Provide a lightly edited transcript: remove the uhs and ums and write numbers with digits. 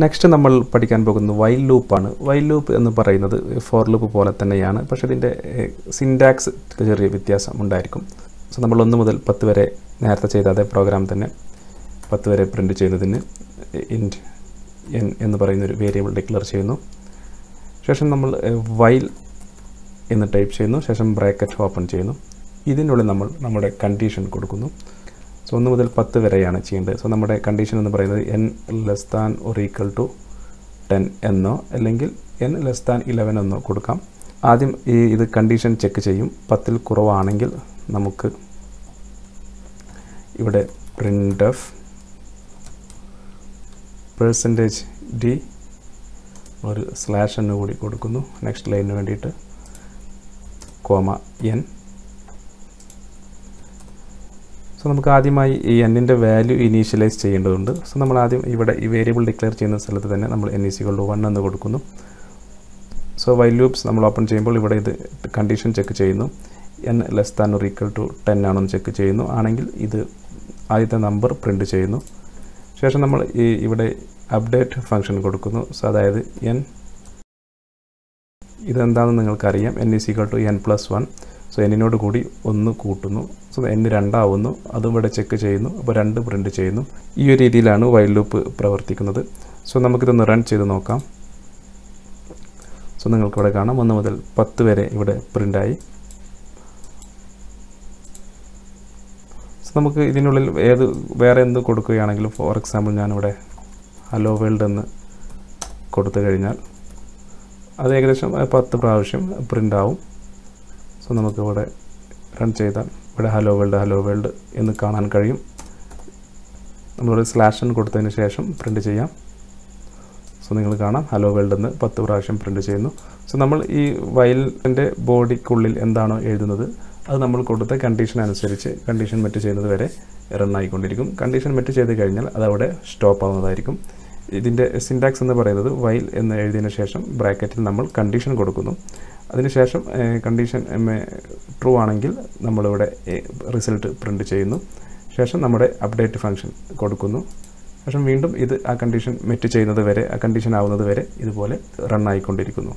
Next നമ്മൾ പഠിക്കാൻ പോകുന്നത് വൈൽ ലൂപ്പാണ്. വൈൽ ലൂപ്പ് എന്ന് പറയുന്നത് ഫോർ ലൂപ്പ് പോലെ തന്നെയാണ്, പക്ഷേ ഇതിൻ്റെ സിൻടാക്സ് ചെറിയ വ്യത്യാസം ഉണ്ടായിരിക്കും. സോ നമ്മൾ 1 മുതൽ 10 വരെ നേരത്തെ ചെയ്ത അതേ പ്രോഗ്രാം തന്നെ 10 വരെ പ്രിൻറ്റ് ചെയ്യുന്നതിന് ഇൻറ്റ് n എന്ന് പറയുന്നൊരു വേരിയബിൾ ഡിക്ലെയർ ചെയ്യുന്നു. ശേഷം നമ്മൾ വൈൽ എന്ന് ടൈപ്പ് ചെയ്യുന്നു. ശേഷം ബ്രാക്കറ്റ് ഓപ്പൺ ചെയ്യുന്നു. ഇതിനുള്ളിൽ നമ്മൾ നമ്മുടെ കണ്ടീഷൻ കൊടുക്കുന്നു. സോ 1 മുതൽ 10 വരെയാണ് ചെയ്യേണ്ടത്. സോ നമ്മുടെ കണ്ടീഷൻ എന്ന് പറയുന്നത് n <= 10 എന്നോ അല്ലെങ്കിൽ n < 11 എന്നോ കൊടുക്കാം. ആദ്യം ഇത് കണ്ടീഷൻ ചെക്ക് ചെയ്യും. 10ൽ കുറവാണെങ്കിൽ നമുക്ക് ഇവിടെ printf %d ഒരു /n കൂടി കൊടുക്കുന്നു. നെക്സ്റ്റ് ലൈനിന് വേണ്ടിയിട്ട് n. സോ നമുക്ക് ആദ്യമായി ഈ n-ൻ്റെ വാല്യൂ ഇനീഷ്യലൈസ് ചെയ്യേണ്ടതുണ്ട്. സോ നമ്മൾ ആദ്യം ഇവിടെ ഈ വേരിയബിൾ ഡിക്ലെയർ ചെയ്യുന്ന സ്ഥലത്ത് തന്നെ നമ്മൾ n = 1 എന്ന് കൊടുക്കുന്നു. സോ വൈൽ ലൂപ്സ് നമ്മൾ ഓപ്പൺ ചെയ്യുമ്പോൾ ഇവിടെ ഇത് കണ്ടീഷൻ ചെക്ക് ചെയ്യുന്നു. n <= 10 ആണെന്ന് ചെക്ക് ചെയ്യുന്നു. ആണെങ്കിൽ ഇത് ആദ്യത്തെ നമ്പർ പ്രിൻറ്റ് ചെയ്യുന്നു. ശേഷം നമ്മൾ ഇവിടെ അപ്ഡേറ്റ് ഫംഗ്ഷൻ കൊടുക്കുന്നു. സോ അതായത് n ഇതെന്താണെന്ന് നിങ്ങൾക്കറിയാം. n = n+1. സോ n-നോട് കൂടി 1 കൂട്ടുന്നു. സോ n 2 ആവുന്നു. അതും ഇവിടെ ചെക്ക് ചെയ്യുന്നു. അപ്പോൾ 2 പ്രിൻറ്റ് ചെയ്യുന്നു. ഈ ഒരു രീതിയിലാണ് വൈൽ ലൂപ്പ് പ്രവർത്തിക്കുന്നത്. സോ നമുക്കിതൊന്ന് റൺ ചെയ്ത് നോക്കാം. സോ നിങ്ങൾക്കിവിടെ കാണാം 1 മുതൽ 10 വരെ ഇവിടെ പ്രിൻ്റായി. സോ നമുക്ക് ഇതിനുള്ളിൽ വേറെ എന്ത് കൊടുക്കുകയാണെങ്കിലും, ഫോർ എക്സാമ്പിൾ ഞാനിവിടെ ഹലോ വേൾഡ് എന്ന് കൊടുത്തു കഴിഞ്ഞാൽ അത് ഏകദേശം 10 പ്രാവശ്യം പ്രിൻ്റ് ആവും. സോ നമുക്കിവിടെ റൺ ചെയ്താൽ ഇവിടെ ഹലോ വേൾഡ് എന്ന് കാണാൻ കഴിയും. നമ്മളൊരു /n കൊടുത്തതിന് ശേഷം പ്രിൻറ്റ് ചെയ്യാം. സോ നിങ്ങൾ കാണാം ഹലോ വേൾഡ് എന്ന് 10 പ്രാവശ്യം പ്രിൻറ്റ് ചെയ്യുന്നു. സോ നമ്മൾ ഈ വൈലിൻ്റെ ബോഡിക്കുള്ളിൽ എന്താണോ എഴുതുന്നത് അത് നമ്മൾ കൊടുത്ത കണ്ടീഷൻ അനുസരിച്ച് കണ്ടീഷൻ മെറ്റ് ചെയ്യുന്നത് വരെ റൺ ആയിക്കൊണ്ടിരിക്കും. കണ്ടീഷൻ മെറ്റ് ചെയ്ത് കഴിഞ്ഞാൽ അതവിടെ സ്റ്റോപ്പ് ആവുന്നതായിരിക്കും. ഇതിൻ്റെ സിൻടാക്സ് എന്ന് പറയുന്നത് വൈൽ എന്ന് എഴുതിയതിന് ശേഷം ബ്രാക്കറ്റിൽ നമ്മൾ കണ്ടീഷൻ കൊടുക്കുന്നു. അതിനുശേഷം കണ്ടീഷൻ ട്രൂ ആണെങ്കിൽ നമ്മളിവിടെ റിസൾട്ട് പ്രിൻറ്റ് ചെയ്യുന്നു. ശേഷം നമ്മുടെ അപ്ഡേറ്റ് ഫംഗ്ഷൻ കൊടുക്കുന്നു. ശേഷം വീണ്ടും ഇത് ആ കണ്ടീഷൻ മെറ്റ് ചെയ്യുന്നത് വരെ, ആ കണ്ടീഷൻ ആവുന്നത് വരെ ഇതുപോലെ റൺ ആയിക്കൊണ്ടിരിക്കുന്നു.